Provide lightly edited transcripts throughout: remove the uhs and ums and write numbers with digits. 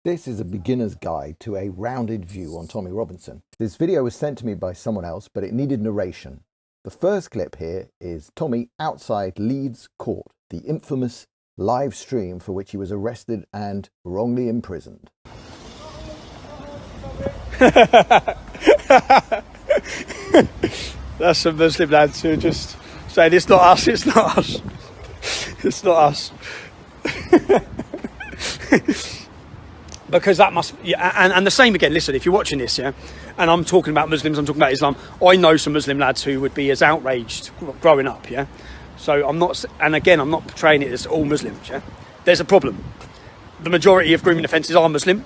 This is a beginner's guide to a rounded view on Tommy Robinson. This video was sent to me by someone else, but it needed narration. The first clip here is Tommy outside Leeds Court, the infamous live stream for which he was arrested and wrongly imprisoned. That's some Muslim lads who are just saying, it's not us, it's not us, it's not us. Because that must, yeah, and the same again, listen, if you're watching this, yeah, and I'm talking about Muslims, I'm talking about Islam, I know some Muslim lads who would be as outraged growing up, yeah? So I'm not, and again, I'm not portraying it as all Muslims, yeah? There's a problem. The majority of grooming offences are Muslim.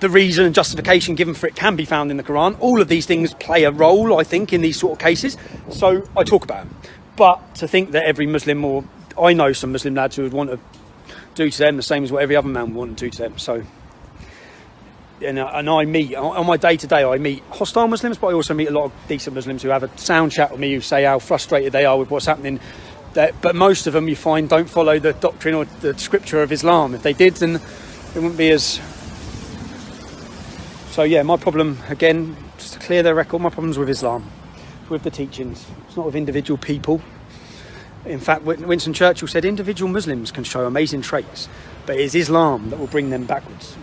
The reason and justification given for it can be found in the Quran. All of these things play a role, I think, in these sort of cases. So I talk about them. But to think that every Muslim, or I know some Muslim lads who would want to do to them the same as what every other man would want to do to them. So, and I meet, on my day-to-day, I meet hostile Muslims, but I also meet a lot of decent Muslims who have a sound chat with me, who say how frustrated they are with what's happening. But most of them, you find, don't follow the doctrine or the scripture of Islam. If they did, then it wouldn't be as... So yeah, my problem, again, just to clear the record, my problem's with Islam, with the teachings. It's not with individual people. In fact, Winston Churchill said individual Muslims can show amazing traits, but it is Islam that will bring them backwards.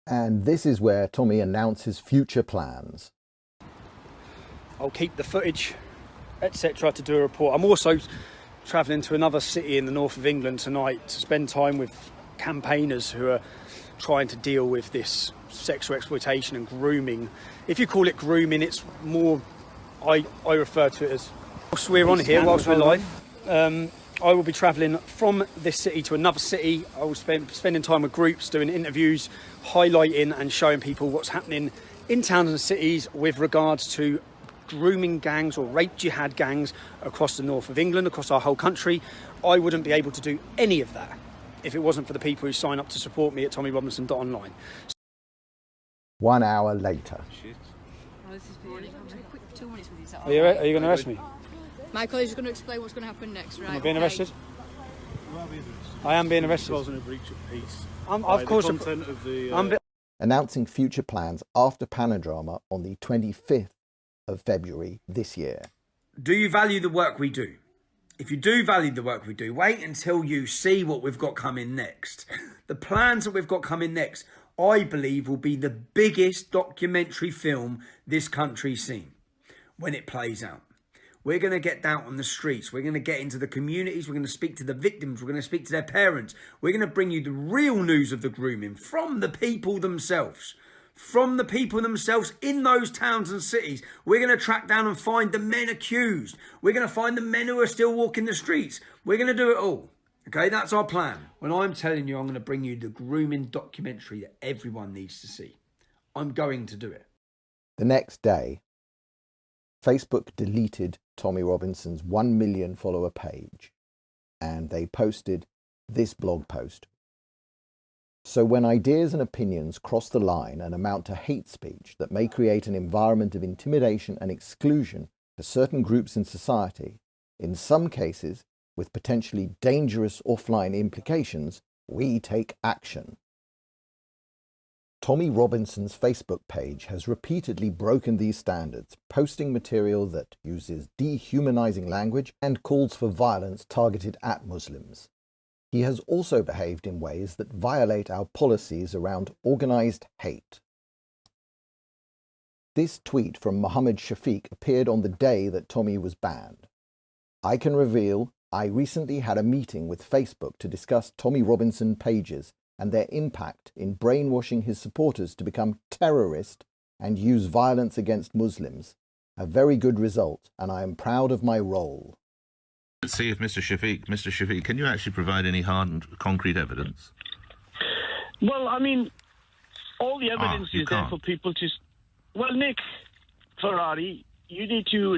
And this is where Tommy announces future plans. I'll keep the footage, etc., to do a report. I'm also travelling to another city in the north of England tonight to spend time with campaigners who are trying to deal with this sexual exploitation and grooming. If you call it grooming, it's more, I refer to it as, whilst we're on here, whilst we're live, I will be travelling from this city to another city. I will spending time with groups, doing interviews, highlighting and showing people what's happening in towns and cities with regards to grooming gangs or rape jihad gangs across the north of England, across our whole country. I wouldn't be able to do any of that if it wasn't for the people who sign up to support me at tommyrobinson.online. 1 hour later. Are you going to arrest me? My colleague is going to explain what's going to happen next, right? Am I being arrested? I am being arrested. Causing a breach of peace. Of course. Announcing future plans after Panadrama on the 25th of February this year. Do you value the work we do? If you do value the work we do, wait until you see what we've got coming next. The plans that we've got coming next, I believe, will be the biggest documentary film this country's seen when it plays out. We're going to get down on the streets. We're going to get into the communities. We're going to speak to the victims. We're going to speak to their parents. We're going to bring you the real news of the grooming from the people themselves. From the people themselves in those towns and cities. We're going to track down and find the men accused. We're going to find the men who are still walking the streets. We're going to do it all. Okay, that's our plan. When I'm telling you I'm going to bring you the grooming documentary that everyone needs to see, I'm going to do it. The next day, Facebook deleted Tommy Robinson's 1 million follower page, and they posted this blog post. So when ideas and opinions cross the line and amount to hate speech that may create an environment of intimidation and exclusion for certain groups in society, in some cases with potentially dangerous offline implications, we take action. Tommy Robinson's Facebook page has repeatedly broken these standards, posting material that uses dehumanizing language and calls for violence targeted at Muslims. He has also behaved in ways that violate our policies around organized hate. This tweet from Mohammed Shafiq appeared on the day that Tommy was banned. I can reveal I recently had a meeting with Facebook to discuss Tommy Robinson pages and their impact in brainwashing his supporters to become terrorists and use violence against Muslims. A very good result, and I am proud of my role. Let's see if Mr. Shafiq, can you actually provide any hard and concrete evidence? Well, I mean, all the evidence is there for people to... Well, Nick Ferrari, you need to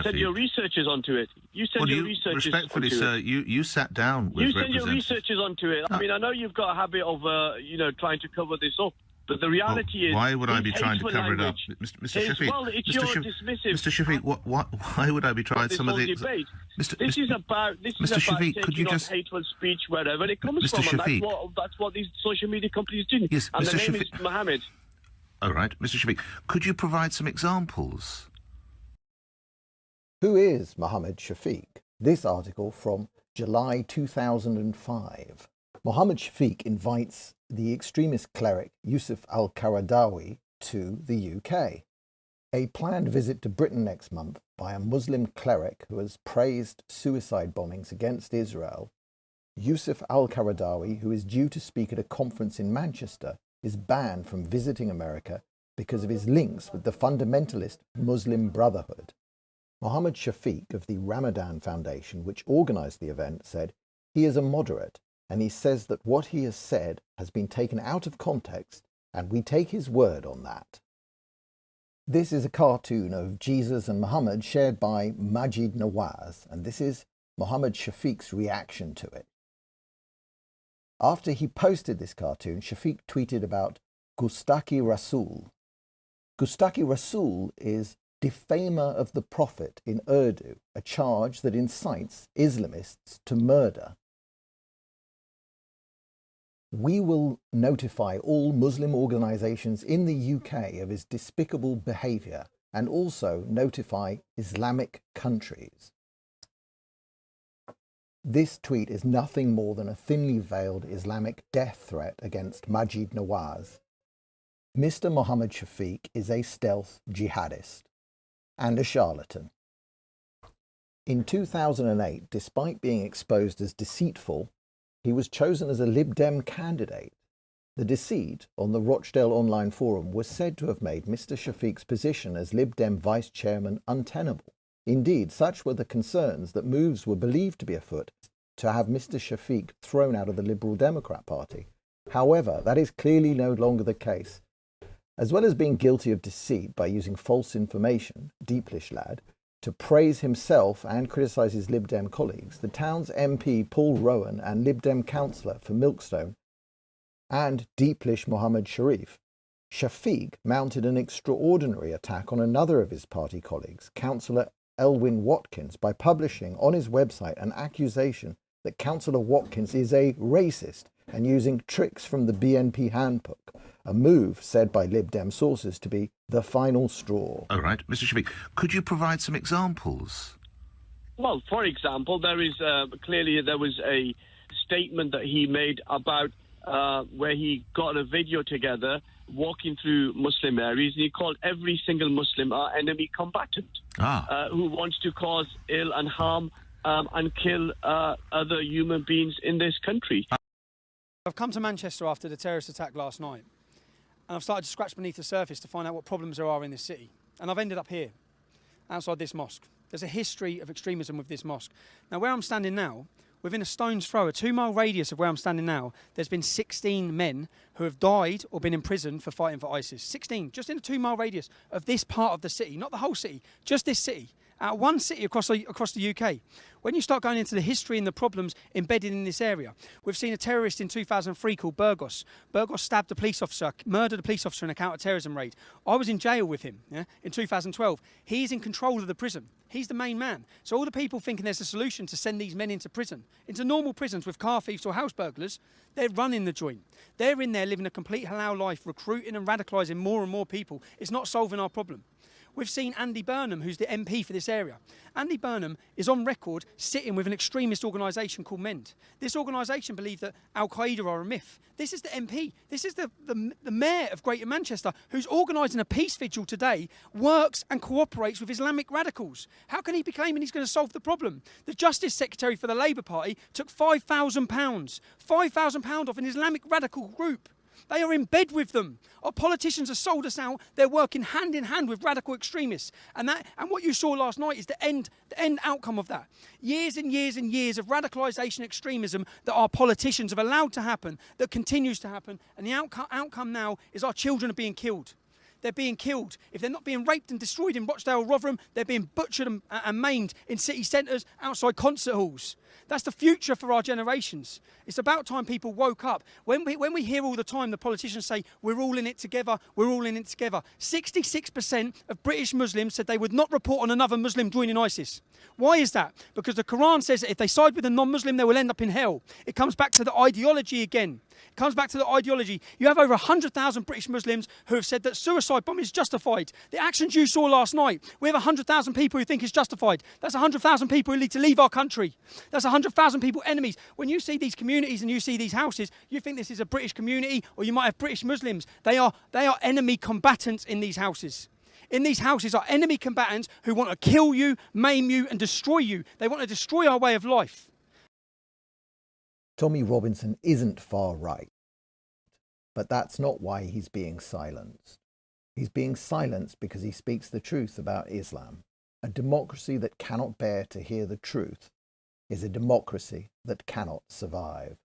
send your researchers onto it. You send your researchers respectfully, onto sir, it. you sat down with You send your researchers onto it. I mean, I know you've got a habit of, trying to cover this up. But the reality is... Why would I be his trying to hateful cover it up? language Mr. is- Shafiq, well, it's Mr. your Shafiq, dismissive... Mr. Shafiq, why would I be trying this some of whole the... debate. Mr. This is about Shafiq, could taking you on just... hateful speech wherever it comes Mr. from. Shafiq. And that's what these social media companies do. Yes, and Mr. the name Shafiq. is Mohammed. All right, Mr. Shafiq, could you provide some examples? Who is Mohammed Shafiq? This article from July 2005. Mohammed Shafiq invites the extremist cleric Yusuf al-Qaradawi to the UK. A planned visit to Britain next month by a Muslim cleric who has praised suicide bombings against Israel, Yusuf al-Qaradawi, who is due to speak at a conference in Manchester, is banned from visiting America because of his links with the fundamentalist Muslim Brotherhood. Mohammed Shafiq of the Ramadan Foundation, which organised the event, said he is a moderate and he says that what he has said has been taken out of context and we take his word on that. This is a cartoon of Jesus and Muhammad shared by Majid Nawaz, and this is Mohammed Shafiq's reaction to it. After he posted this cartoon, Shafiq tweeted about Gustaki Rasul. Gustaki Rasul is defamer of the Prophet in Urdu, a charge that incites Islamists to murder. We will notify all Muslim organisations in the UK of his despicable behaviour and also notify Islamic countries. This tweet is nothing more than a thinly veiled Islamic death threat against Majid Nawaz. Mr. Mohammed Shafiq is a stealth jihadist and a charlatan. In 2008, despite being exposed as deceitful, he was chosen as a Lib Dem candidate. The deceit on the Rochdale Online Forum was said to have made Mr. Shafiq's position as Lib Dem vice chairman untenable. Indeed, such were the concerns that moves were believed to be afoot to have Mr. Shafiq thrown out of the Liberal Democrat Party. However, that is clearly no longer the case. As well as being guilty of deceit by using false information, Deeplish lad, to praise himself and criticise his Lib Dem colleagues, the town's MP Paul Rowan and Lib Dem councillor for Milkstone and Deeplish Mohammed Sharif, Shafiq mounted an extraordinary attack on another of his party colleagues, Councillor Elwyn Watkins, by publishing on his website an accusation that Councillor Watkins is a racist and using tricks from the BNP handbook, a move said by Lib Dem sources to be the final straw. All right, Mr. Shafiq, could you provide some examples? Well, for example, there was a statement that he made about where he got a video together walking through Muslim areas, and he called every single Muslim our enemy combatant who wants to cause ill and harm and kill other human beings in this country. I've come to Manchester after the terrorist attack last night, and I've started to scratch beneath the surface to find out what problems there are in this city. And I've ended up here, outside this mosque. There's a history of extremism with this mosque. Now, where I'm standing now, within a stone's throw, a 2-mile radius of where I'm standing now, there's been 16 men who have died or been imprisoned for fighting for ISIS. 16, just in a 2-mile radius of this part of the city, not the whole city, just this city. One city across the UK. When you start going into the history and the problems embedded in this area, we've seen a terrorist in 2003 called Burgos. Burgos stabbed a police officer, murdered a police officer in a counter-terrorism raid. I was in jail with him in 2012. He's in control of the prison. He's the main man. So all the people thinking there's a solution to send these men into prison, into normal prisons with car thieves or house burglars, they're running the joint. They're in there living a complete halal life, recruiting and radicalising more and more people. It's not solving our problem. We've seen Andy Burnham, who's the MP for this area. Andy Burnham is on record sitting with an extremist organisation called MEND. This organisation believe that Al-Qaeda are a myth. This is the MP. This is the mayor of Greater Manchester, who's organising a peace vigil today, works and cooperates with Islamic radicals. How can he be claiming he's going to solve the problem? The Justice Secretary for the Labour Party took £5,000. £5,000 off an Islamic radical group. They are in bed with them. Our politicians have sold us out. They're working hand in hand with radical extremists. And what you saw last night is the end outcome of that. Years and years and years of radicalisation extremism that our politicians have allowed to happen, that continues to happen. And the outcome now is our children are being killed. They're being killed. If they're not being raped and destroyed in Rochdale or Rotherham, they're being butchered and maimed in city centres, outside concert halls. That's the future for our generations. It's about time people woke up. When we hear all the time the politicians say, we're all in it together, we're all in it together. 66% of British Muslims said they would not report on another Muslim joining ISIS. Why is that? Because the Quran says that if they side with a non-Muslim, they will end up in hell. It comes back to the ideology again. It comes back to the ideology. You have over 100,000 British Muslims who have said that suicide bombing is justified. The actions you saw last night, we have 100,000 people who think it's justified. That's 100,000 people who need to leave our country. That's 100,000 people enemies. When you see these communities and you see these houses, you think this is a British community, or you might have British Muslims. They are enemy combatants in these houses. In these houses are enemy combatants who want to kill you, maim you, and destroy you. They want to destroy our way of life. Tommy Robinson isn't far right, but that's not why he's being silenced. He's being silenced because he speaks the truth about Islam. A democracy that cannot bear to hear the truth is a democracy that cannot survive.